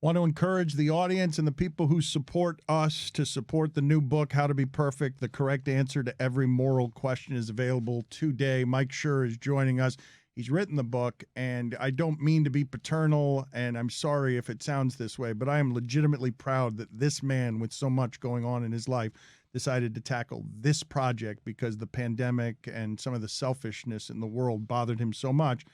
Want to encourage the audience and the people who support us to support the new book, How to Be Perfect. The correct answer to every moral question is available today. Mike Schur is joining us. He's written the book, and I don't mean to be paternal, and I'm sorry if it sounds this way, but I am legitimately proud that this man with so much going on in his life decided to tackle this project because the pandemic and some of the selfishness in the world bothered him so much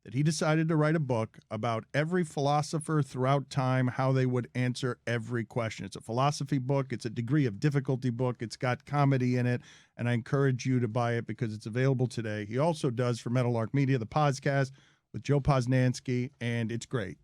that he decided to write a book about every philosopher throughout time, how they would answer every question. It's a philosophy book. It's a degree of difficulty book. It's got comedy in it, and I encourage you to buy it because it's available today. He also does for Meadowlark Media, the podcast with Joe Posnanski, and it's great.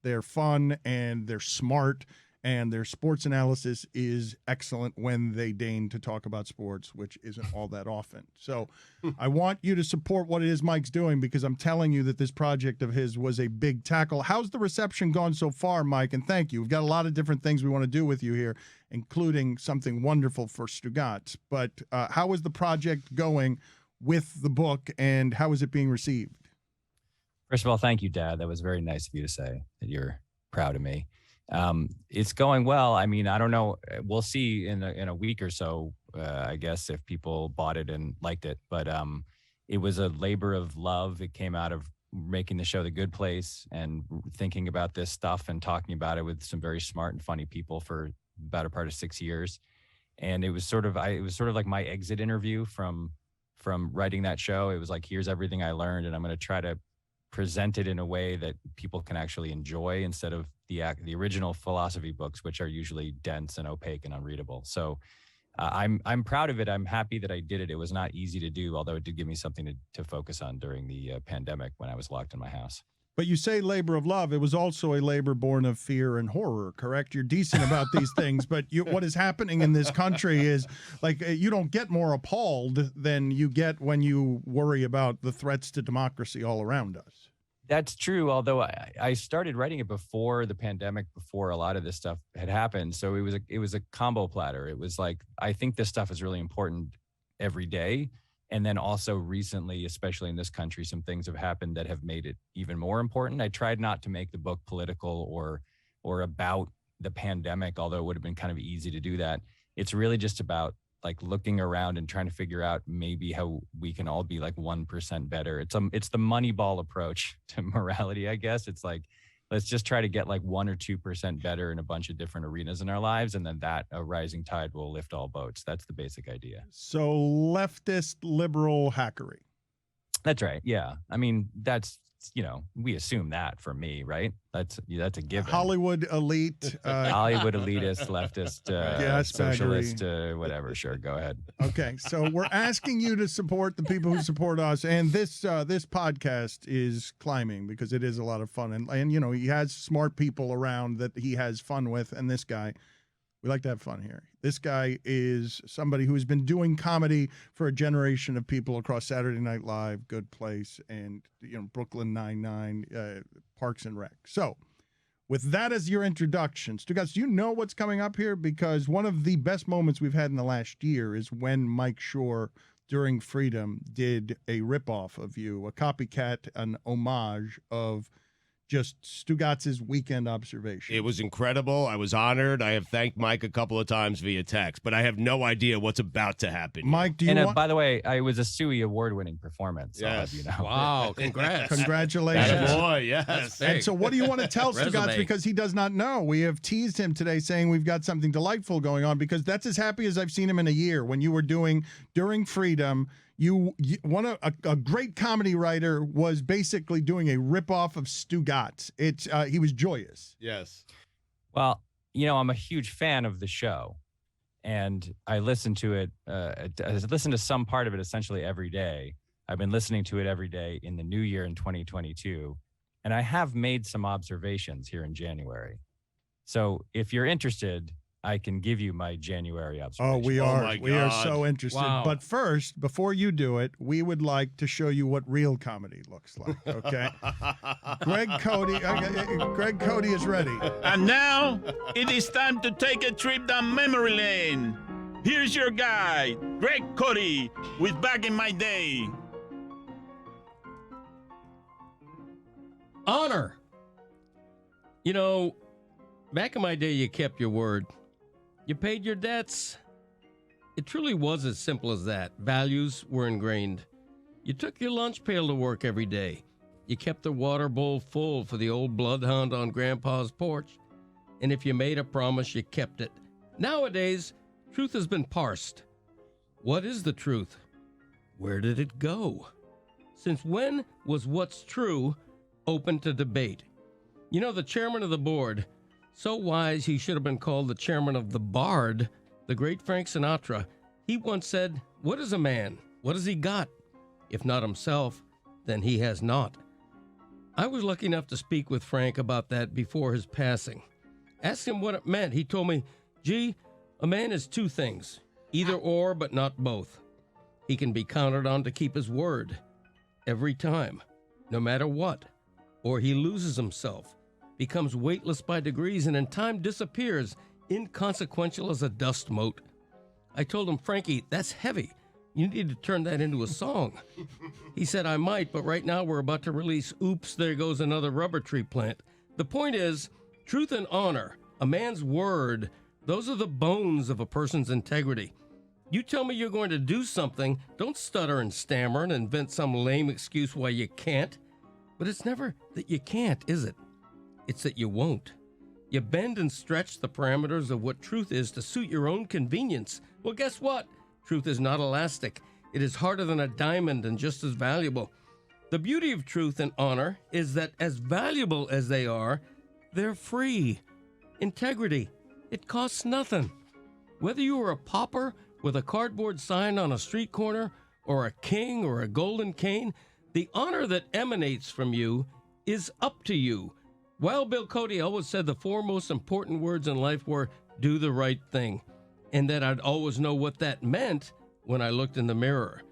They're fun, and they're smart, and their sports analysis is excellent when they deign to talk about sports, which isn't all that often. So I want you to support what it is Mike's doing because I'm telling you that this project of his was a big tackle. How's the reception gone so far, Mike? And thank you. We've got a lot of different things we want to do with you here, including something wonderful for Stugotz. But how is the project going with the book, and how is it being received? First of all, thank you, Dad. That was very nice of you to say that you're proud of me. It's going well. I mean, I don't know. We'll see in a week or so, I guess, if people bought it and liked it. But it was a labor of love. It came out of making the show The Good Place and thinking about this stuff and talking about it with some very smart and funny people for the better part of 6 years. And it was sort of like my exit interview from writing that show. It was like, here's everything I learned, and I'm going to try to present it in a way that people can actually enjoy instead of the original philosophy books, which are usually dense and opaque and unreadable. So I'm proud of it. I'm happy that I did it. It was not easy to do, although it did give me something to focus on during the pandemic when I was locked in my house. But you say labor of love. It was also a labor born of fear and horror, correct? You're decent about these things, but what is happening in this country is like you don't get more appalled than you get when you worry about the threats to democracy all around us. That's true, although I started writing it before the pandemic, before a lot of this stuff had happened. So it was a combo platter. It was like, I think this stuff is really important every day. And then also recently, especially in this country, some things have happened that have made it even more important. I tried not to make the book political or about the pandemic, although it would have been kind of easy to do that. It's really just about like looking around and trying to figure out maybe how we can all be like 1% better. It's the Moneyball approach to morality, I guess. It's like, let's just try to get like 1 or 2% better in a bunch of different arenas in our lives. And then a rising tide will lift all boats. That's the basic idea. So leftist liberal hackery. That's right. Yeah. I mean, that's, we assume that from me, right? That's a given. Hollywood elite. Hollywood elitist, leftist, socialist, whatever. Sure. Go ahead. Okay. So we're asking you to support the people who support us. And this podcast is climbing because it is a lot of fun. And he has smart people around that he has fun with. And this guy, we like to have fun here. This guy is somebody who has been doing comedy for a generation of people across Saturday Night Live, Good Place, and Brooklyn Nine-Nine, Parks and Rec. So with that as your introduction, Stugotz, do you know what's coming up here? Because one of the best moments we've had in the last year is when Mike Schur, during Freedom, did a ripoff of you, a copycat, an homage of just Stugotz's weekend observation. It was incredible. I was honored. I have thanked Mike a couple of times via text, but I have no idea what's about to happen. Mike, do you want... by the way, it was a Suey award-winning performance. Yes. You know. Wow, congrats. Congratulations. Boy, yes. And so what do you want to tell Stugotz? Because he does not know. We have teased him today saying we've got something delightful going on because that's as happy as I've seen him in a year. When you were doing, during Freedom, a great comedy writer was basically doing a ripoff of Stugotz. He was joyous. Yes. Well, I'm a huge fan of the show, and I listen to it. I listen to some part of it essentially every day. I've been listening to it every day in the new year in 2022, and I have made some observations here in January. So if you're interested, I can give you my January observation. Oh, we are so interested. Wow. But first, before you do it, we would like to show you what real comedy looks like. Okay, Greg Cody is ready. And now it is time to take a trip down memory lane. Here's your guide, Greg Cody, with Back in My Day. Honor. Back in my day, you kept your word. You paid your debts. It truly was as simple as that. Values were ingrained. You took your lunch pail to work every day. You kept the water bowl full for the old bloodhound on Grandpa's porch. And if you made a promise, you kept it. Nowadays, truth has been parsed. What is the truth? Where did it go? Since when was what's true open to debate? You know, the chairman of the board, so wise he should have been called the chairman of the Bard, the great Frank Sinatra, he once said, "What is a man? What has he got? If not himself, then he has not." I was lucky enough to speak with Frank about that before his passing. Asked him what it meant. He told me, "Gee, a man is two things, either or, but not both. He can be counted on to keep his word every time, no matter what, or he loses himself, becomes weightless by degrees, and in time disappears, inconsequential as a dust mote." I told him, "Frankie, that's heavy. You need to turn that into a song." He said, "I might, but right now we're about to release Oops, There Goes Another Rubber Tree Plant." The point is, truth and honor, a man's word, those are the bones of a person's integrity. You tell me you're going to do something, don't stutter and stammer and invent some lame excuse why you can't. But it's never that you can't, is it? It's that you won't. You bend and stretch the parameters of what truth is to suit your own convenience. Well, guess what? Truth is not elastic. It is harder than a diamond and just as valuable. The beauty of truth and honor is that as valuable as they are, they're free. Integrity, it costs nothing. Whether you are a pauper with a cardboard sign on a street corner or a king or a golden cane, the honor that emanates from you is up to you. Wild Bill Cody always said the four most important words in life were "do the right thing," and that I'd always know what that meant when I looked in the mirror.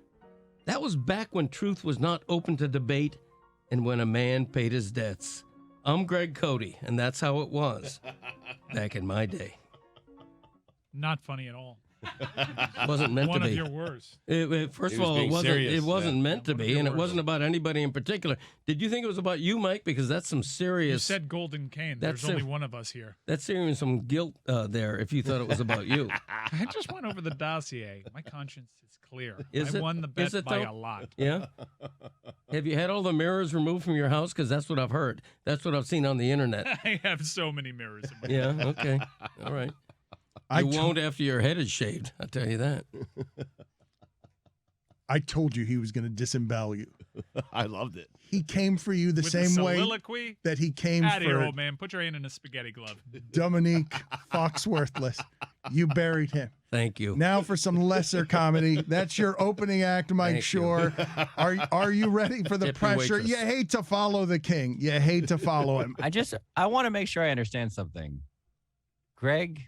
That was back when truth was not open to debate and when a man paid his debts. I'm Greg Cody, and that's how it was back in my day. Not funny at all. Wasn't meant One to of be. your worst. First He of was all, being serious, it wasn't yeah. meant to be, and it wasn't about anybody in particular. Did you think it was about you, Mike? Because that's some You serious. said golden cane. That's There's only it. one of us here. That's serious some guilt there. If you thought it was about you, I just went over the dossier. My conscience is clear. Is I it? won the bet Is it, by though? a lot. yeah. Have you had all the mirrors removed from your house? Because that's what I've heard. That's what I've seen on the internet. I have so many mirrors in my Yeah. Okay. All right. You won't after your head is shaved. I'll tell you that. I told you he was going to disembowel you. I loved it. He came for you the With same the way soliloquy. that he came Out of here, for old man. Put your hand in a spaghetti glove. Dominique Foxworthless. You buried him. Thank you. Now for some lesser comedy. That's your opening act, Mike Thank you. Schur. Are you ready for the Tip your pressure? waitress. You hate to follow the king. You hate to follow him. I want to make sure I understand something. Greg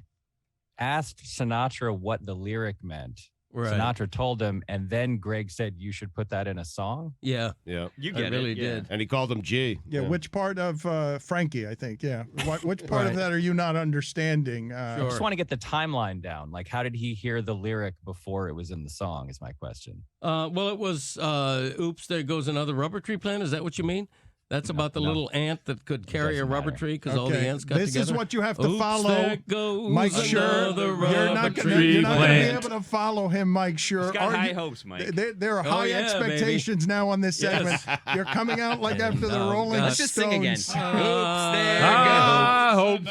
asked Sinatra what the lyric meant. Right. Sinatra told him, and then Greg said, "You should put that in a song." Yeah. Yeah. You I get really it. Yeah. did. And he called him G. Yeah, which part of Frankie, I think, yeah. Which part of Right. that are you not understanding? I Sure. just want to get the timeline down. Like, how did he hear the lyric before it was in the song? Is my question. Well, it was, oops, there goes another rubber tree plant. Is that what you mean? That's about the no. little ant that could carry a doesn't rubber matter. tree because all the Okay, ants got this together. is what you have to Oops, follow. there goes Mike Schur, another you're rubber not going tree to be plant. able to follow him, Mike Schur. He's got Are high you- hopes, Mike. There are Oh, high yeah, expectations now on this segment. Yes. You're coming out like after the Oh, Rolling God. Let's just sing again. Stones. I hope.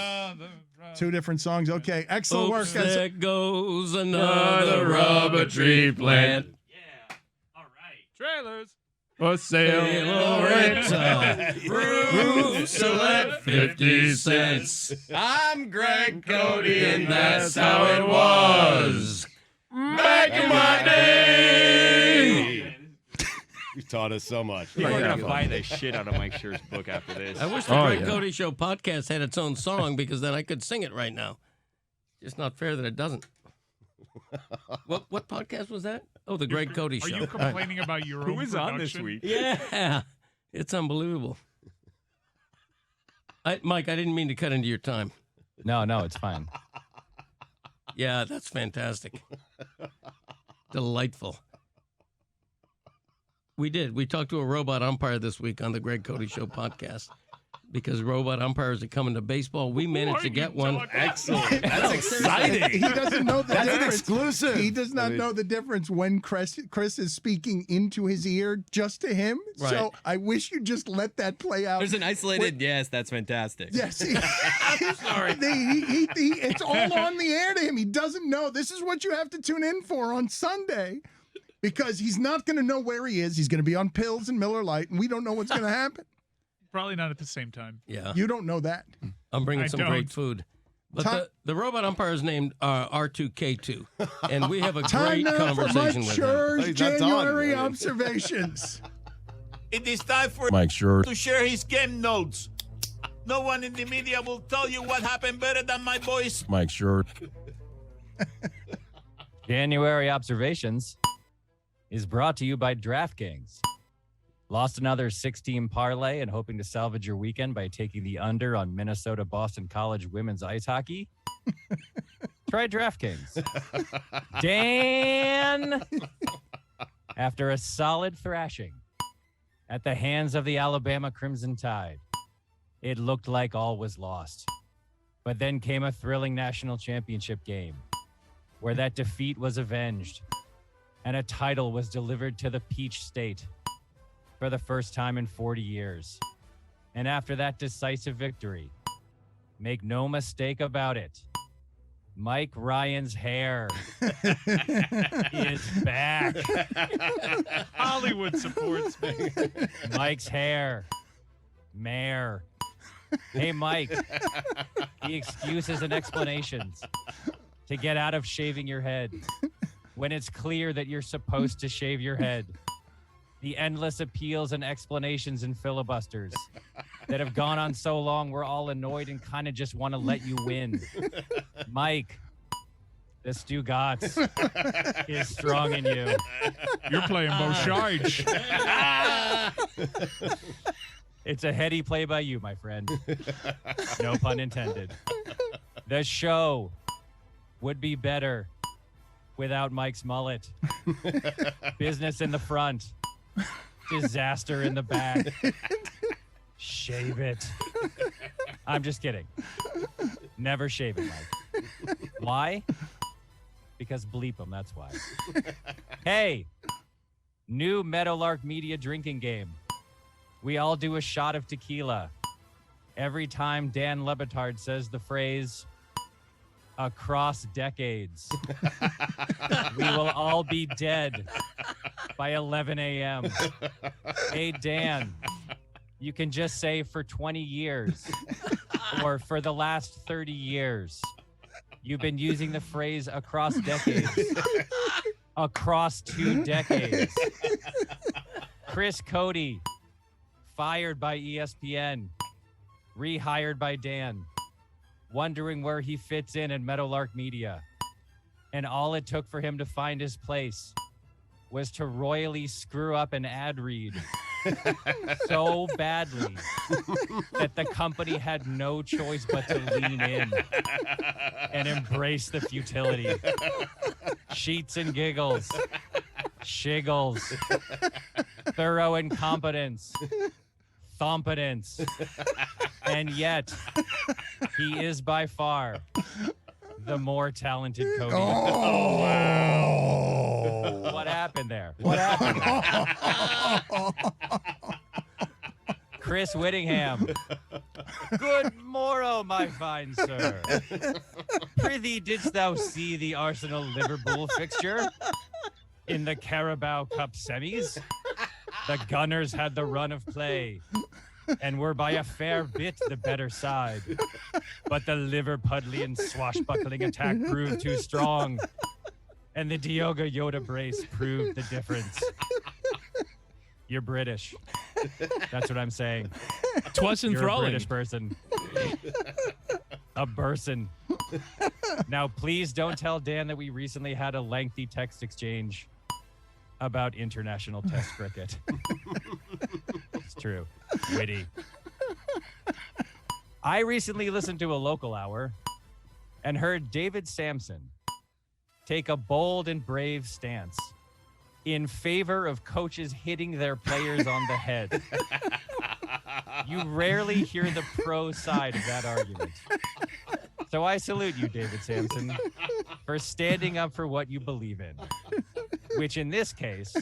Two different songs. Okay, excellent Oops, work. there goes another rubber tree plant. Yeah. All right. Trailers. For sale or rental. Roof select 50 cents. I'm Greg Cody, and that's how it was back in my day. You taught us so much. People are Yeah. going to buy the shit out of Mike Schur's book after this. I wish the Greg Cody Show podcast had its own song because then I could sing it right now. Just not fair that it doesn't. What podcast was that? Oh, the Greg Cody Are Show. you complaining about your own Who is on this production? week? Yeah, it's unbelievable. Mike, I didn't mean to cut into your time. No, it's fine. Yeah, that's fantastic. Delightful. We did. We talked to a robot umpire this week on the Greg Cody Show podcast. because robot umpires are coming to baseball. We managed to get one. Excellent. That's exciting. He doesn't know the That's an difference. exclusive. He does not know the difference when Chris is speaking into his ear just to him. Right. So I wish you just let that play out. There's an isolated. Yes, that's fantastic. Yes. Sorry. It's all on the air to him. He doesn't know. This is what you have to tune in for on Sunday because he's not going to know where he is. He's going to be on pills and Miller Lite, and we don't know what's going to happen. Probably not at the same time. Yeah. You don't know that. I'm bringing I some don't. great food. But the robot umpire is named R2K2, and we have a Time great now for Mike conversation with him. Schur's He's not done. January observations. It is time for Mike Schur. to share his game notes. No one in the media will tell you what happened better than my boys. Mike Schur. January Observations is brought to you by DraftKings. Lost another 6-team parlay and hoping to salvage your weekend by taking the under on Minnesota-Boston College women's ice hockey? Try DraftKings. Dan, after a solid thrashing at the hands of the Alabama Crimson Tide, it looked like all was lost. But then came a thrilling national championship game where that defeat was avenged and a title was delivered to the Peach State for the first time in 40 years. And after that decisive victory, make no mistake about it, Mike Ryan's hair is back. Hollywood supports me. Mike's hair. Mayor. Hey, Mike. The excuses and explanations to get out of shaving your head when it's clear that you're supposed to shave your head. The endless appeals and explanations and filibusters that have gone on so long, we're all annoyed and kind of just want to let you win. Mike, the Stugotz is strong in you. You're playing both sides. It's a heady play by you, my friend. No pun intended. The show would be better without Mike's mullet. Business in the front. Disaster in the back. Shave it. I'm just kidding. Never shave it, Mike. Why? Because bleep them, that's why. Hey, new Meadowlark Media drinking game. We all do a shot of tequila every time Dan LeBatard says the phrase, across decades. We will all be dead by 11 a.m. Hey, Dan, you can just say for 20 years or for the last 30 years. You've been using the phrase across decades. Across 2 decades. Chris Cody, fired by ESPN, rehired by Dan, wondering where he fits in at Meadowlark Media. And all it took for him to find his place was to royally screw up an ad read so badly that the company had no choice but to lean in and embrace the futility. Sheets and giggles, shiggles, thorough incompetence, thompetence, and yet he is by far the more talented Cody. Oh, wow. What happened there? What happened there? Chris Whittingham. Good morrow, my fine sir. Prithee, didst thou see the Arsenal-Liverpool fixture in the Carabao Cup semis? The Gunners had the run of play and were by a fair bit the better side. But the Liverpudlian swashbuckling attack proved too strong, and the Diogo Jota brace proved the difference. You're British. That's what I'm saying. Twas You're a enthralling. British person. A person. Now, please don't tell Dan that we recently had a lengthy text exchange about international test cricket. It's true. Witty. I recently listened to a local hour and heard David Sampson take a bold and brave stance in favor of coaches hitting their players on the head. You rarely hear the pro side of that argument. So I salute you, David Sampson, for standing up for what you believe in, which in this case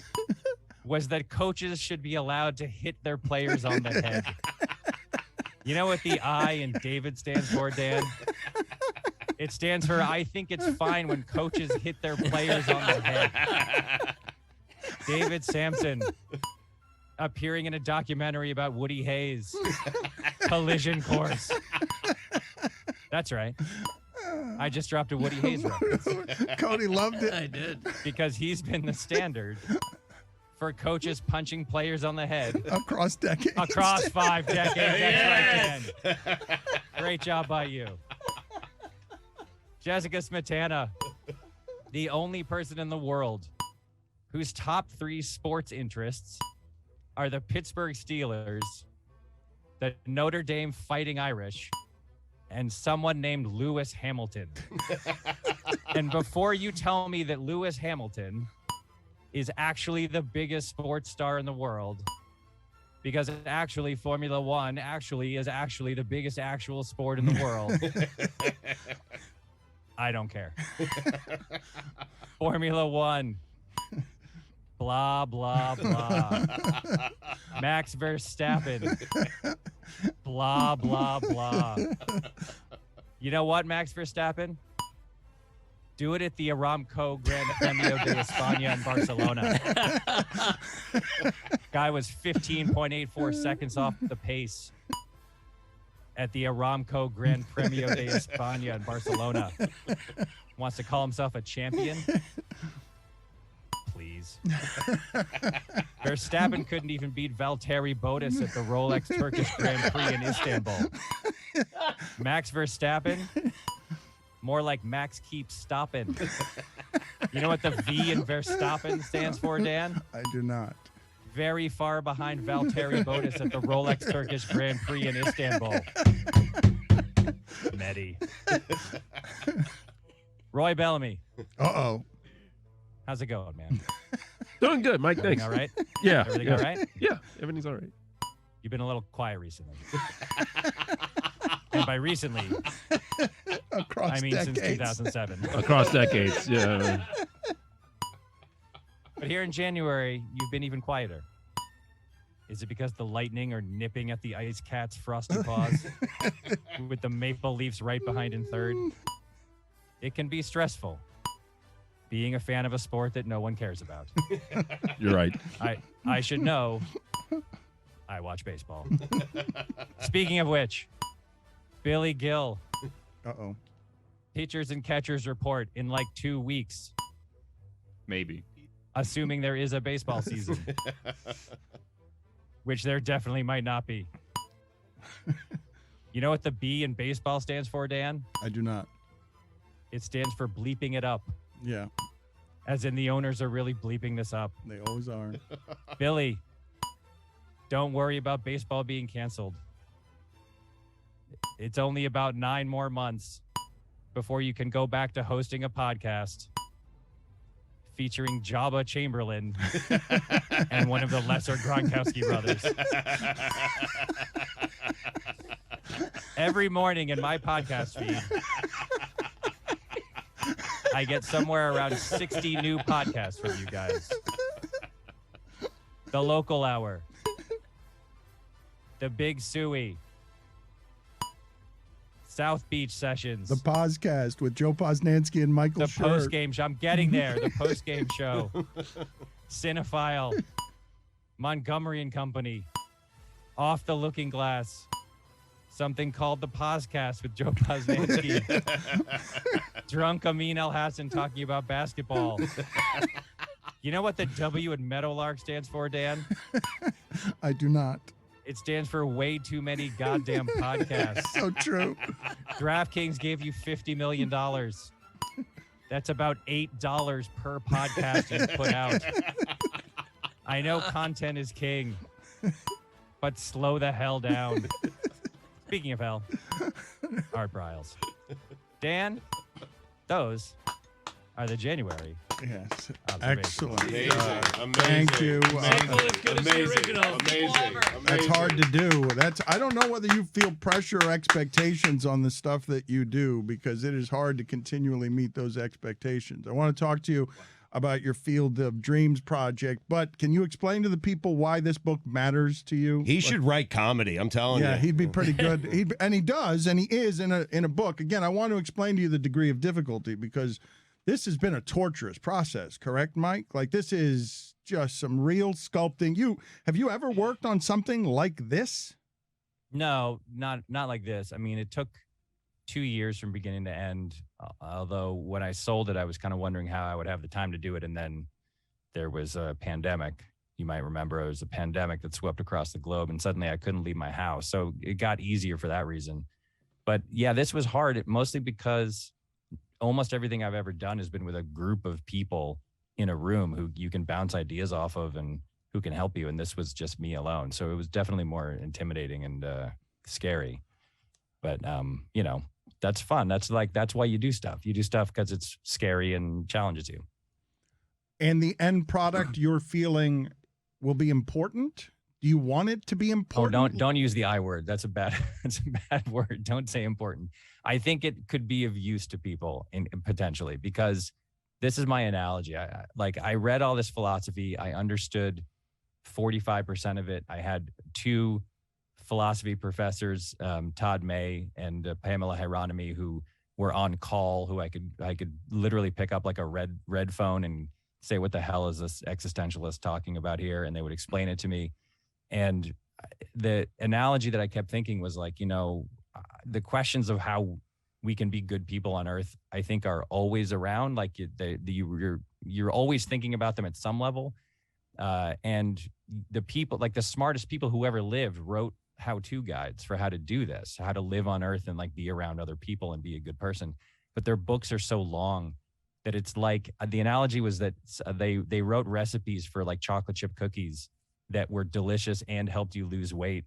was that coaches should be allowed to hit their players on the head. You know what the I in David stands for, Dan? It stands for I think it's fine when coaches hit their players on the head. David Sampson appearing in a documentary about Woody Hayes. Collision Course. That's right. I just dropped a Woody Hayes reference. Cody loved it. I did. Because he's been the standard for coaches punching players on the head Across decades. across 5 decades. That's right, Dan. Great job by you. Jessica Smetana, the only person in the world whose top 3 sports interests are the Pittsburgh Steelers, the Notre Dame Fighting Irish, and someone named Lewis Hamilton. And before you tell me that Lewis Hamilton is actually the biggest sports star in the world, because actually Formula One is actually the biggest actual sport in the world, I don't care. Formula One. Blah, blah, blah. Max Verstappen. Blah, blah, blah. You know what, Max Verstappen? Do it at the Aramco Gran Premio de España in Barcelona. Guy was 15.84 seconds off the pace at the Aramco Gran Premio de España in Barcelona. Wants to call himself a champion? Please. Verstappen couldn't even beat Valtteri Bottas at the Rolex Turkish Grand Prix in Istanbul. Max Verstappen? More like Max keeps stopping. You know what the V in Verstappen stands for, Dan? I do not. Very far behind Valtteri Bottas at the Rolex Turkish Grand Prix in Istanbul. Mehdi. Roy Bellamy. Uh-oh. How's it going, man? Doing good, Mike. Everything Thanks. all right? Yeah. Everything yeah. all right? Yeah, everything's all right. You've been a little quiet recently. And by recently, Across I mean decades. since 2007. Across decades, yeah. But here in January, you've been even quieter. Is it because the Lightning are nipping at the Ice Cats' frosty paws with the Maple Leafs right behind in third? It can be stressful being a fan of a sport that no one cares about. You're right. I should know. I watch baseball. Speaking of which, Billy Gill, Uh-oh. pitchers and catchers report in like 2 weeks, Maybe. assuming there is a baseball season, which there definitely might not be. You know what the B in baseball stands for, Dan? I do not. It stands for bleeping it up, Yeah, as in the owners are really bleeping this up. they always are. Billy, don't worry about baseball being canceled. It's only about 9 more months before you can go back to hosting a podcast featuring Jabba Chamberlain and one of the lesser Gronkowski brothers. Every morning in my podcast feed, I get somewhere around 60 new podcasts from you guys. The Local Hour, The Big Suey, South Beach Sessions, The Podcast with Joe Posnanski and Michael the Schur. post-game show. I'm getting there. The post-game show. Cinephile, Montgomery and Company, Off the Looking Glass, something called The Podcast with Joe Posnanski, Drunk Amin El Hassan talking about basketball. You know what the W in Meadowlark stands for, Dan? I do not. It stands for way too many goddamn podcasts. So true. DraftKings gave you $50 million. That's about $8 per podcast you put out. I know content is king, but slow the hell down. Speaking of hell, Art Briles. Dan, those are the January Yes. Observation. Excellent. Amazing. Amazing. Thank you. Sequel is good as the Amazing. original. Amazing. That's hard to do. I don't know whether you feel pressure or expectations on the stuff that you do, because it is hard to continually meet those expectations. I want to talk to you about your Field of Dreams project, but can you explain to the people why this book matters to you? He should write comedy. I'm telling you. Yeah, he'd be pretty good. And he does, and he is in a book. Again, I want to explain to you the degree of difficulty, because this has been a torturous process, correct, Mike? Like, this is just some real sculpting. Have you ever worked on something like this? No, not like this. I mean, it took 2 years from beginning to end. Although when I sold it, I was kind of wondering how I would have the time to do it. And then there was a pandemic. You might remember it was a pandemic that swept across the globe, and suddenly I couldn't leave my house. So it got easier for that reason. But yeah, this was hard, mostly because almost everything I've ever done has been with a group of people in a room who you can bounce ideas off of and who can help you. And this was just me alone. So it was definitely more intimidating and scary. But, that's fun. That's why you do stuff. You do stuff because it's scary and challenges you. And the end product you're feeling will be important? Do you want it to be important? Oh, don't use the I word. That's a bad word. Don't say important. I think it could be of use to people potentially, because this is my analogy. I read all this philosophy. I understood 45% of it. I had two philosophy professors, Todd May and Pamela Hieronymi, who were on call, who I could literally pick up like a red phone and say, what the hell is this existentialist talking about here? And they would explain it to me. And the analogy that I kept thinking was like, the questions of how we can be good people on earth, I think are always around. Like you're always thinking about them at some level. And the people, like the smartest people who ever lived, wrote how-to guides for how to do this, how to live on earth and like be around other people and be a good person. But their books are so long that it's like, the analogy was that they wrote recipes for like chocolate chip cookies that were delicious and helped you lose weight.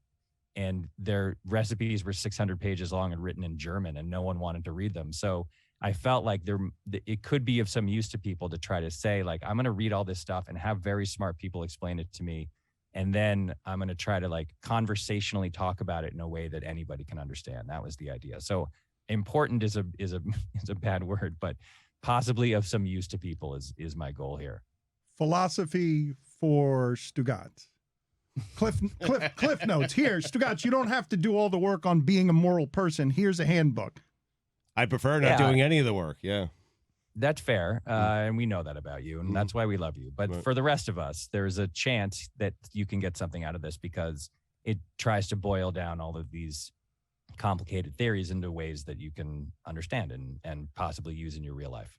And their recipes were 600 pages long and written in German, and no one wanted to read them. So I felt like it could be of some use to people to try to say, like, I'm going to read all this stuff and have very smart people explain it to me. And then I'm going to try to like conversationally talk about it in a way that anybody can understand. That was the idea. So important is a bad word, but possibly of some use to people is my goal here. Philosophy for Stugotz. Cliff notes here. Stugotz, you don't have to do all the work on being a moral person. Here's a handbook. I prefer not doing any of the work. Yeah. That's fair. And we know that about you, and that's why we love you. But for the rest of us, there's a chance that you can get something out of this, because it tries to boil down all of these complicated theories into ways that you can understand and possibly use in your real life.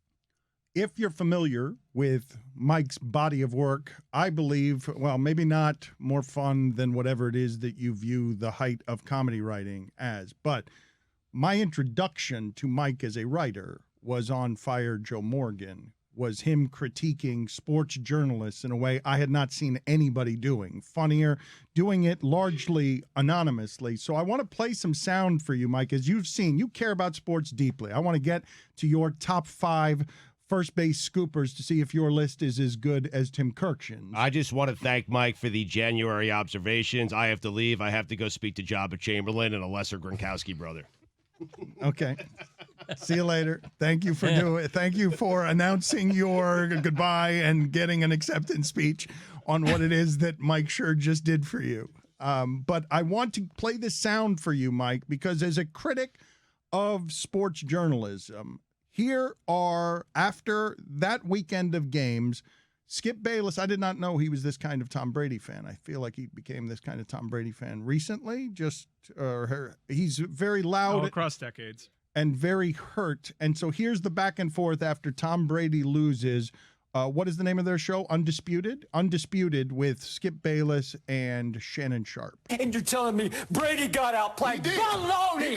If you're familiar with Mike's body of work, I believe, well, maybe not more fun than whatever it is that you view the height of comedy writing as, but my introduction to Mike as a writer was on Fire Joe Morgan, was him critiquing sports journalists in a way I had not seen anybody doing. Funnier, doing it largely anonymously. So I want to play some sound for you, Mike. As you've seen, you care about sports deeply. I want to get to your top 5 first base scoopers to see if your list is as good as Tim Kirkshin's. I just want to thank Mike for the January observations. I have to leave. I have to go speak to Jabba Chamberlain and a lesser Gronkowski brother. Okay. See you later. Thank you for doing it. Thank you for announcing your goodbye and getting an acceptance speech on what it is that Mike Schur just did for you. But I want to play this sound for you, Mike, because as a critic of sports journalism, here are, after that weekend of games, Skip Bayless, I did not know he was this kind of Tom Brady fan. I feel like he became this kind of Tom Brady fan recently. He's very loud. Across decades. And very hurt. And so here's the back and forth after Tom Brady loses. What is the name of their show? Undisputed? Undisputed with Skip Bayless and Shannon Sharp. And you're telling me Brady got outplayed? Baloney!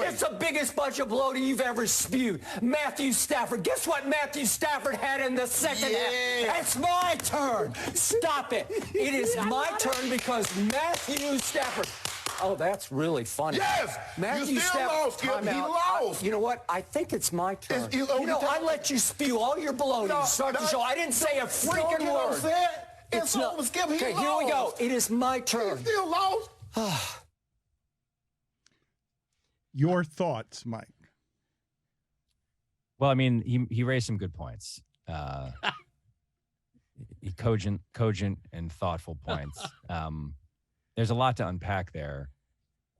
It's the biggest bunch of baloney you've ever spewed. Matthew Stafford. Guess what Matthew Stafford had in the second half? It's my turn. Stop it. It is my turn because Matthew Stafford. Oh, that's really funny. Yes! Matthew You still Stafford, lost, Skip. He timeout. lost. You know what? I think it's my turn. You know, I let you spew all your baloney to start the show. I didn't say a freaking word. It's over, Skip. He Okay, lost. here we go. It is my turn. He still lost. Your thoughts, Mike? Well, I mean, he raised some good points. Cogent and thoughtful points. There's a lot to unpack there.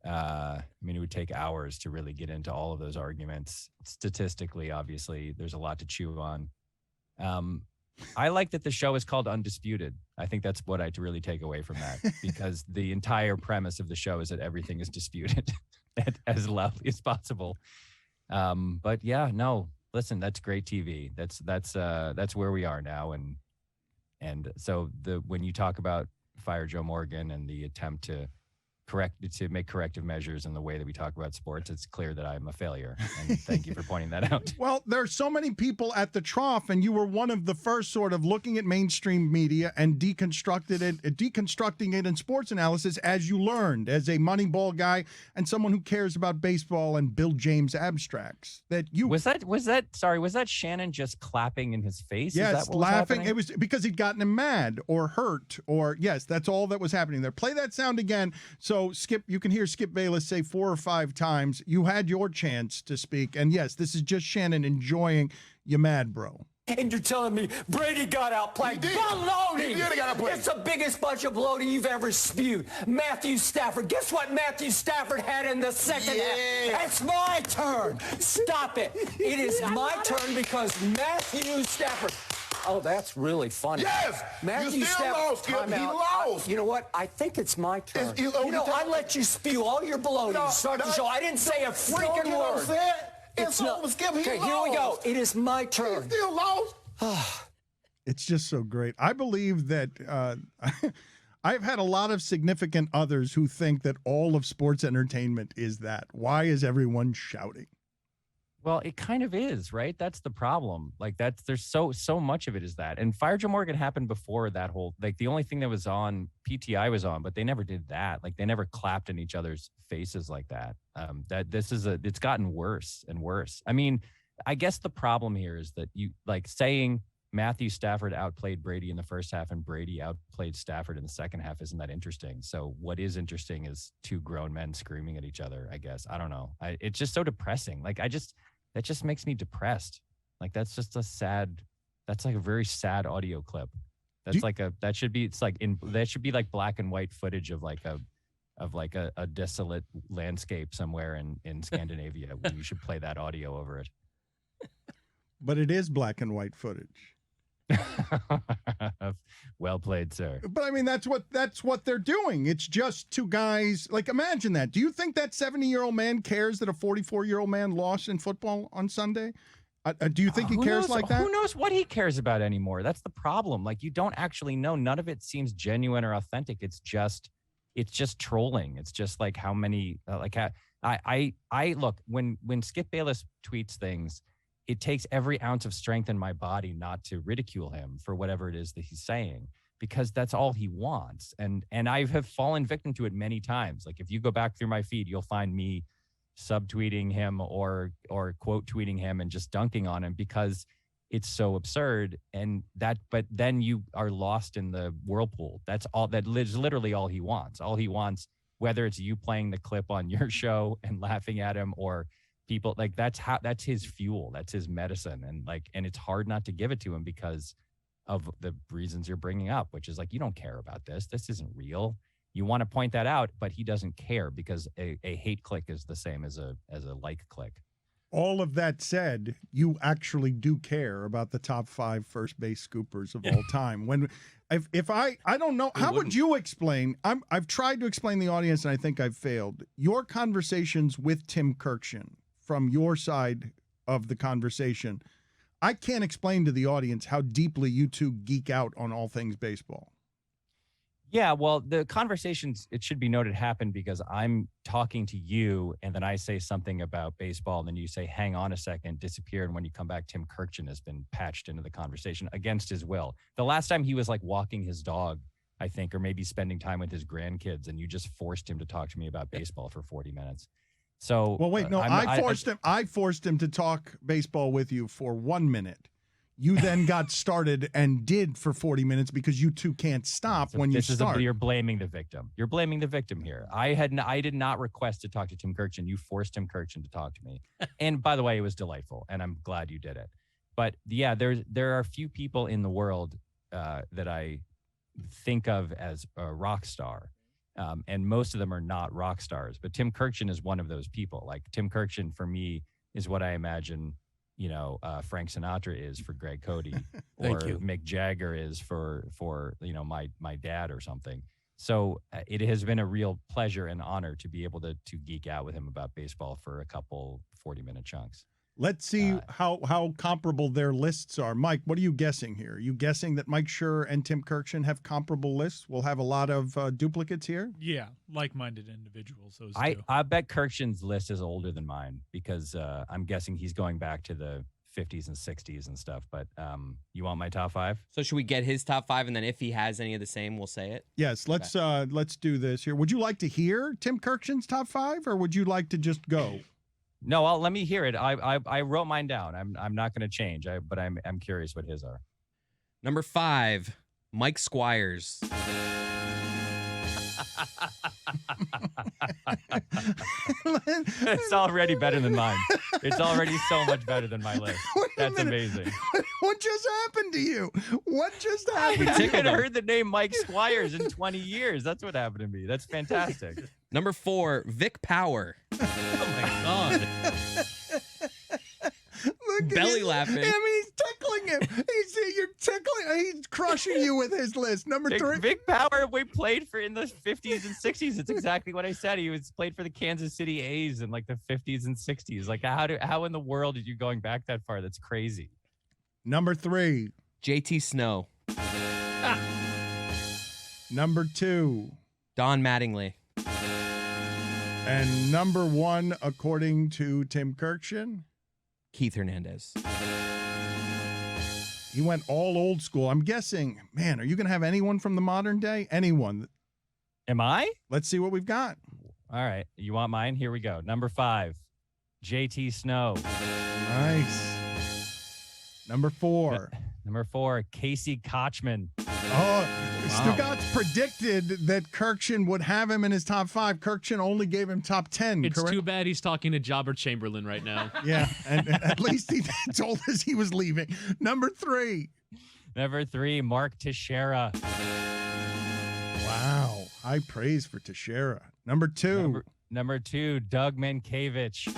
I mean, it would take hours to really get into all of those arguments. Statistically, obviously, there's a lot to chew on. I like that the show is called Undisputed. I think that's what I'd really take away from that, because the entire premise of the show is that everything is disputed as loudly as possible. But yeah, no, listen, that's great TV. That's where we are now. And so when you talk about Fire Joe Morgan and the attempt to make corrective measures in the way that we talk about sports, it's clear that I'm a failure. And thank you for pointing that out. Well, there's so many people at the trough, and you were one of the first sort of looking at mainstream media and deconstructing it in sports analysis as you learned, as a Moneyball guy and someone who cares about baseball and Bill James abstracts. Was that Shannon just clapping in his face? Yes, Is that what laughing. Was it was because he'd gotten him mad or hurt, or yes, that's all that was happening there. Play that sound again. So Skip, you can hear Skip Bayless say 4 or 5 times, you had your chance to speak. And yes, this is just Shannon enjoying you mad, bro. And you're telling me Brady got outplayed? Baloney! He did got outplayed. It's the biggest bunch of baloney you've ever spewed. Matthew Stafford. Guess what Matthew Stafford had in the second half? It's my turn. Stop it. It is my turn because Matthew Stafford. Oh, that's really funny. Yes! Matthew You still lost, Skip. He lost. You know what? I think it's my turn. Oh, I let you spew all your baloney to start the show. I didn't say a freaking word. It's over, Skip. He Okay, lost. here we go. It is my turn. He still lost. It's just so great. I believe that I've had a lot of significant others who think that all of sports entertainment is that. Why is everyone shouting? Well, it kind of is, right? That's the problem. Like there's so much of it is that. And Fire Joe Morgan happened before that whole, like the only thing that was on, PTI was on, but they never did that. Like they never clapped in each other's faces like that. It's gotten worse and worse. I mean, I guess the problem here is that you like saying Matthew Stafford outplayed Brady in the first half and Brady outplayed Stafford in the second half isn't that interesting. So what is interesting is 2 grown men screaming at each other, I guess. I don't know. It's just so depressing. That just makes me depressed. Like that's just that's like a very sad audio clip. That should be like black and white footage of like a desolate landscape somewhere in Scandinavia. You should play that audio over it. But it is black and white footage. Well played, sir. But I mean, that's what they're doing. It's just 2 guys. Like, imagine that. Do you think that 70-year-old man cares that a 44-year-old man lost in football on Sunday? Do you think he cares like that? Who knows what he cares about anymore? That's the problem. Like, you don't actually know. None of it seems genuine or authentic. It's just trolling. It's just like how many I look when Skip Bayless tweets things. It takes every ounce of strength in my body not to ridicule him for whatever it is that he's saying, because that's all he wants. And I have fallen victim to it many times. Like if you go back through my feed, you'll find me subtweeting him or quote tweeting him and just dunking on him because it's so absurd. But then you are lost in the whirlpool. That is literally all he wants. All he wants, whether it's you playing the clip on your show and laughing at him or people, like that's his fuel, that's his medicine, and it's hard not to give it to him because of the reasons you're bringing up, which is like, you don't care about this isn't real. You want to point that out, but he doesn't care because a hate click is the same as a like click. All of that said, you actually do care about the top 5 first base scoopers of all time. If I don't know, how would you explain? I've tried to explain the audience, and I think I've failed. Your conversations with Tim Kirkshin, from your side of the conversation, I can't explain to the audience how deeply you 2 geek out on all things baseball. Yeah, well, the conversations, it should be noted, happen because I'm talking to you and then I say something about baseball and then you say, hang on a second, disappear. And when you come back, Tim Kirkshin has been patched into the conversation against his will. The last time he was like walking his dog I think, or maybe spending time with his grandkids, and you just forced him to talk to me about baseball for 40 minutes. So, Well, wait, no, I forced him to talk baseball with you for 1 minute. You then got started and did for 40 minutes because you two can't stop when you start. You're blaming the victim. You're blaming the victim here. I did not request to talk to Tim Kirchin. You forced Tim Kirchin to talk to me. And by the way, it was delightful, and I'm glad you did it. But yeah, there are a few people in the world that I think of as a rock star. And most of them are not rock stars. But Tim Kirchin is one of those people. Like Tim Kirchin, for me, is what I imagine Frank Sinatra is for Greg Cody, or Mick Jagger is for my dad or something. So it has been a real pleasure and honor to be able to geek out with him about baseball for a couple 40-minute chunks. Let's see how comparable their lists are. Mike, what are you guessing here? Are you guessing that Mike Schur and Tim Kirchin have comparable lists? We'll have a lot of duplicates here? Yeah, like-minded individuals, those two. I bet Kirchin's list is older than mine because I'm guessing he's going back to the 50s and 60s and stuff. But you want my top 5? So should we get his top 5, and then if he has any of the same, we'll say it? Yes, let's do this here. Would you like to hear Tim Kirchin's top 5, or would you like to just go? No, let me hear it. I wrote mine down. I'm not going to change. But I'm curious what his are. Number 5, Mike Squires. It's already better than mine. It's already so much better than my list. That's amazing. What just happened to you? What just happened? I haven't heard the name Mike Squires in 20 years. That's what happened to me. That's fantastic. Number 4, Vic Power. Oh my God. Belly laughing. I mean, he's tickling him. You're tickling. He's crushing you with his list. Number 3. Vic Power, we played for in the 50s and 60s. It's exactly what I said. He was played for the Kansas City A's in like the 50s and 60s. Like how in the world are you going back that far? That's crazy. Number 3. JT Snow. Number 2. Don Mattingly. And number 1, according to Tim Kirchin, Keith Hernandez. He went all old school. I'm guessing, man, are you going to have anyone from the modern day? Anyone? Am I? Let's see what we've got. All right. You want mine? Here we go. Number 5, JT Snow. Nice. Number 4. Number 4, Casey Kochman. Oh, Stugotz predicted that Kirchin would have him in his top 5. Kirchin only gave him top 10. It's correct? too bad he's talking to Jobber Chamberlain right now. Yeah, and at least he told us he was leaving. Number 3. Number 3, Mark Teixeira. Wow. High praise for Teixeira. Number 2. Number 2, Doug Mankiewicz.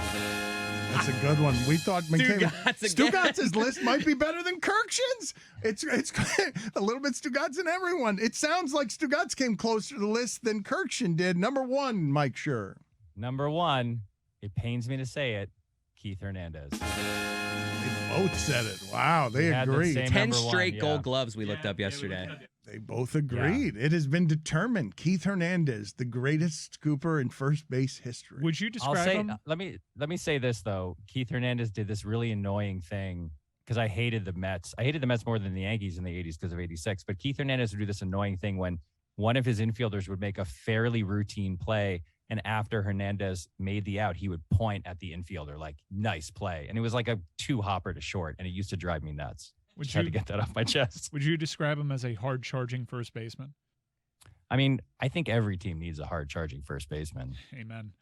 That's a good one. We thought Stugotz's list might be better than Kirchin's. It's a little bit Stugotz in everyone. It sounds like Stugotz came closer to the list than Kirchin did. Number 1, Mike Schur. Number 1, it pains me to say it, Keith Hernandez. They both said it. Wow, they agreed. 10 straight gold gloves we looked up yesterday. They both agreed. Yeah. It has been determined. Keith Hernandez, the greatest scooper in first base history. Would you describe him? Let me say this though. Keith Hernandez did this really annoying thing because I hated the Mets. I hated the Mets more than the Yankees in the 80s because of 86. But Keith Hernandez would do this annoying thing when one of his infielders would make a fairly routine play, and after Hernandez made the out, he would point at the infielder like, "Nice play," and it was like a 2-hopper to short, and it used to drive me nuts. Had to get that off my chest. Would you describe him as a hard-charging first baseman? I mean, I think every team needs a hard-charging first baseman. Amen.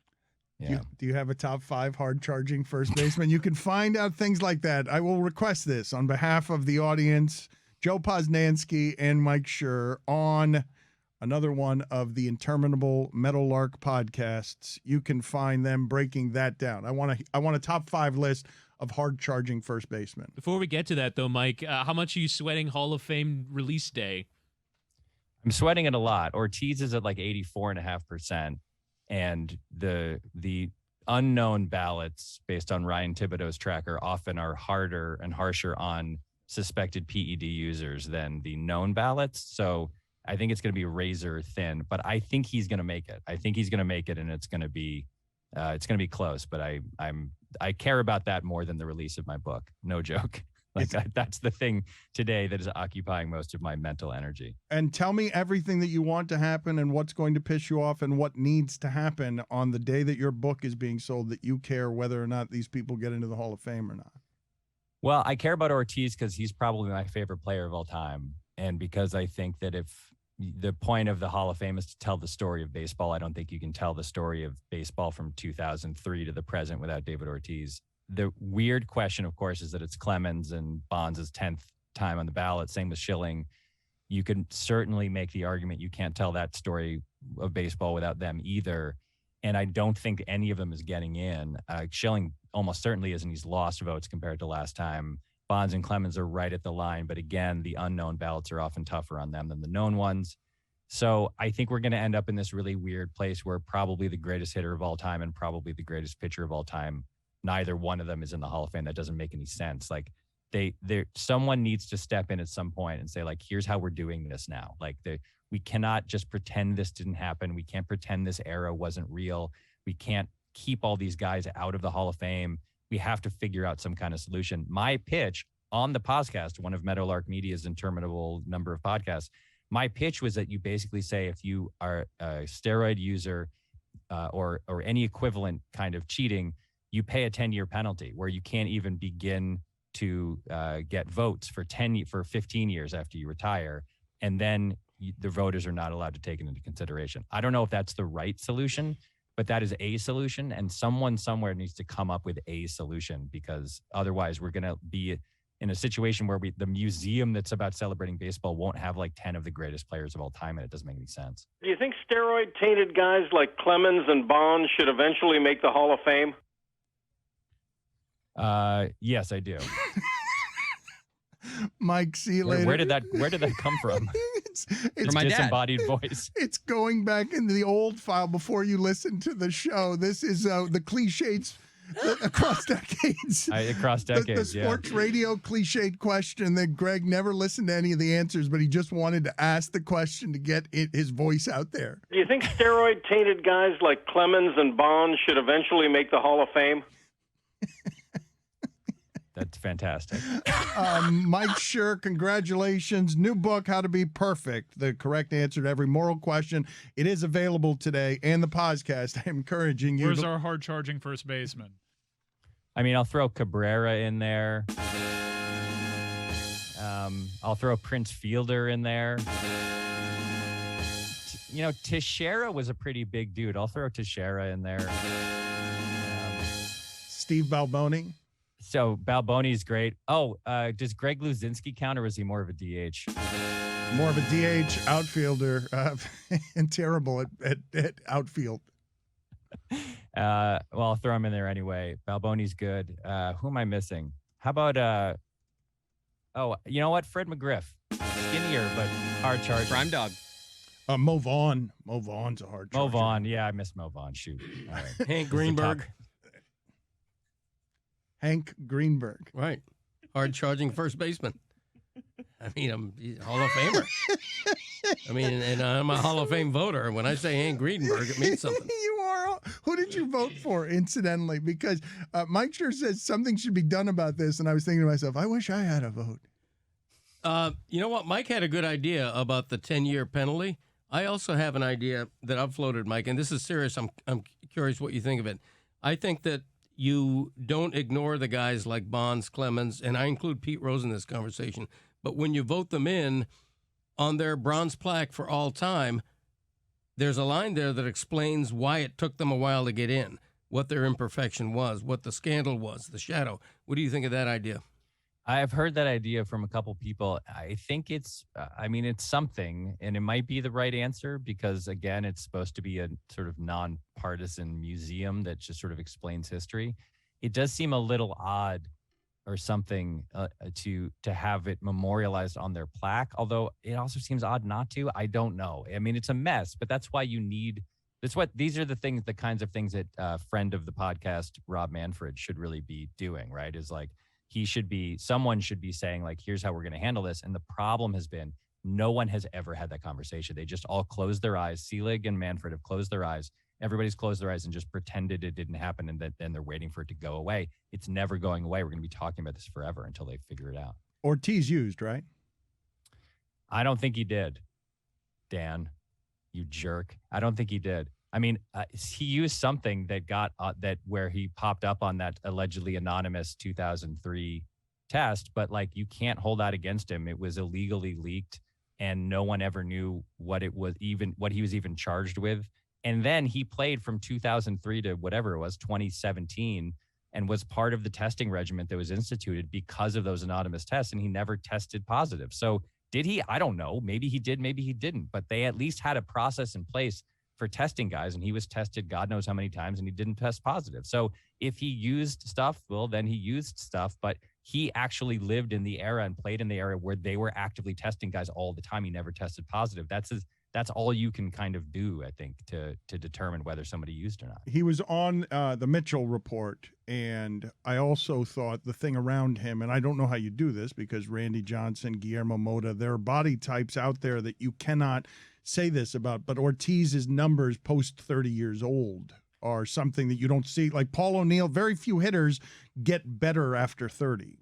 Yeah. Do you have a top 5 hard-charging first baseman? You can find out things like that. I will request this on behalf of the audience, Joe Posnanski and Mike Schur, on another one of the interminable Meadowlark podcasts. You can find them breaking that down. I want a top 5 list of hard-charging first basemen. Before we get to that, though, Mike, how much are you sweating Hall of Fame release day? I'm sweating it a lot. Ortiz is at like 84.5%, and the unknown ballots based on Ryan Thibodeau's tracker often are harder and harsher on suspected PED users than the known ballots. So I think it's going to be razor thin, but I think he's going to make it. I think he's going to make it, and it's going to be close. But I care about that more than the release of my book. No joke. That's the thing today that is occupying most of my mental energy. And tell me everything that you want to happen and what's going to piss you off and what needs to happen on the day that your book is being sold that you care whether or not these people get into the Hall of Fame or not. Well, I care about Ortiz because he's probably my favorite player of all time. And because I think that if the point of the Hall of Fame is to tell the story of baseball, I don't think you can tell the story of baseball from 2003 to the present without David Ortiz. The weird question, of course, is that it's Clemens and Bonds' 10th time on the ballot. Same with Schilling. You can certainly make the argument you can't tell that story of baseball without them either. And I don't think any of them is getting in. Schilling almost certainly isn't. He's lost votes compared to last time. Bonds and Clemens are right at the line. But again, the unknown ballots are often tougher on them than the known ones. So I think we're going to end up in this really weird place where probably the greatest hitter of all time and probably the greatest pitcher of all time, neither one of them is in the Hall of Fame. That doesn't make any sense. Like someone needs to step in at some point and say, like, here's how we're doing this now. Like we cannot just pretend this didn't happen. We can't pretend this era wasn't real. We can't keep all these guys out of the Hall of Fame. We have to figure out some kind of solution. My pitch on the podcast, one of Meadowlark Media's interminable number of podcasts, my pitch was that you basically say if you are a steroid user or any equivalent kind of cheating, you pay a 10-year penalty where you can't even begin to get votes for 15 years after you retire. And then the voters are not allowed to take it into consideration. I don't know if that's the right solution, but that is a solution. And someone somewhere needs to come up with a solution, because otherwise we're going to be in a situation where the museum that's about celebrating baseball won't have like 10 of the greatest players of all time. And it doesn't make any sense. Do you think steroid-tainted guys like Clemens and Bonds should eventually make the Hall of Fame? Yes, I do. Mike, see you later. Where did that come from? it's my dad. Disembodied voice. It's going back into the old file before you listen to the show. This is the cliches across decades. Across decades, the sports radio cliched question that Greg never listened to any of the answers, but he just wanted to ask the question to get his voice out there. Do you think steroid-tainted guys like Clemens and Bonds should eventually make the Hall of Fame? That's fantastic. Mike Schur, congratulations. New book, How to Be Perfect, the correct answer to every moral question. It is available today, and the podcast. I'm encouraging you. Where's our hard-charging first baseman? I mean, I'll throw Cabrera in there. I'll throw Prince Fielder in there. Teixeira was a pretty big dude. I'll throw Teixeira in there. Steve Balboni. So Balboni's great. Oh, does Greg Luzinski count, or is he more of a DH? More of a DH outfielder and terrible at outfield. Well, I'll throw him in there anyway. Balboni's good. Who am I missing? How about you know what? Fred McGriff. Skinnier, but hard charge. Prime dog. Mo Vaughn. Mo Vaughn's a hard charger. Mo Vaughn. Yeah, I missed Mo Vaughn. Shoot. All right. Hank Greenberg. Hank Greenberg. Right. Hard charging first baseman. I mean, he's a Hall of Famer. I mean, and I'm a Hall of Fame voter. When I say Hank Greenberg, it means something. You are. Who did you vote for, incidentally? Because Mike Schur says something should be done about this, and I was thinking to myself, I wish I had a vote. You know what? Mike had a good idea about the 10-year penalty. I also have an idea that I've floated, Mike, and this is serious. I'm curious what you think of it. I think that you don't ignore the guys like Bonds, Clemens, and I include Pete Rose in this conversation. But when you vote them in on their bronze plaque for all time, there's a line there that explains why it took them a while to get in, what their imperfection was, what the scandal was, the shadow. What do you think of that idea? I've heard that idea from a couple people. I think it's something, and it might be the right answer because, again, it's supposed to be a sort of nonpartisan museum that just sort of explains history. It does seem a little odd or something to have it memorialized on their plaque, although it also seems odd not to. I don't know. I mean, it's a mess, but that's why these are the kinds of things that friend of the podcast, Rob Manfred, should really be doing, right? Is like, someone should be saying, like, here's how we're going to handle this. And the problem has been no one has ever had that conversation. They just all closed their eyes. Selig and Manfred have closed their eyes everybody's closed their eyes and just pretended it didn't happen, and then they're waiting for it to go away. It's never going away. We're going to be talking about this forever until they figure it out. Ortiz used, right? I don't think he did, Dan, you jerk. I don't think he did. I mean, he used something that got where he popped up on that allegedly anonymous 2003 test, but like you can't hold that against him. It was illegally leaked, and no one ever knew what he was even charged with. And then he played from 2003 to whatever it was, 2017, and was part of the testing regimen that was instituted because of those anonymous tests, and he never tested positive. So did he? I don't know. Maybe he did, maybe he didn't, but they at least had a process in place for testing guys, and he was tested God knows how many times, and he didn't test positive. So if he used stuff, well, then he used stuff, but he actually lived in the era and played in the era where they were actively testing guys all the time. He never tested positive. That's all you can kind of do, I think, to determine whether somebody used or not. He was on the Mitchell report, and I also thought the thing around him, and I don't know how you do this because Randy Johnson, Guillermo Mota, there are body types out there that you cannot say this about, but Ortiz's numbers post 30 years old are something that you don't see. Like Paul O'Neill, very few hitters get better after 30.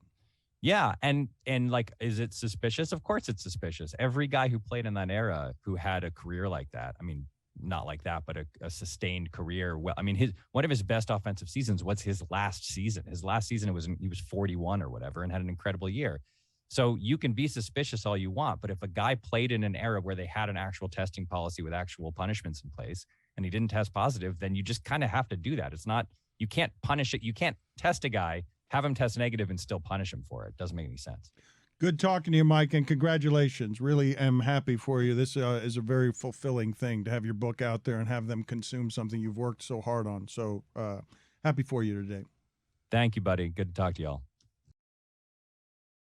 Yeah, and like, is it suspicious? Of course it's suspicious. Every guy who played in that era who had a career like that, I mean, not like that, but a sustained career. Well, I mean, one of his best offensive seasons was his last season. His last season, he was 41 or whatever and had an incredible year. So you can be suspicious all you want, but if a guy played in an era where they had an actual testing policy with actual punishments in place and he didn't test positive, then you just kind of have to do that. It's not, you can't punish it. You can't test a guy, have him test negative and still punish him for it. Doesn't make any sense. Good talking to you, Mike, and congratulations. Really am happy for you. This is a very fulfilling thing to have your book out there and have them consume something you've worked so hard on. So happy for you today. Thank you, buddy. Good to talk to y'all.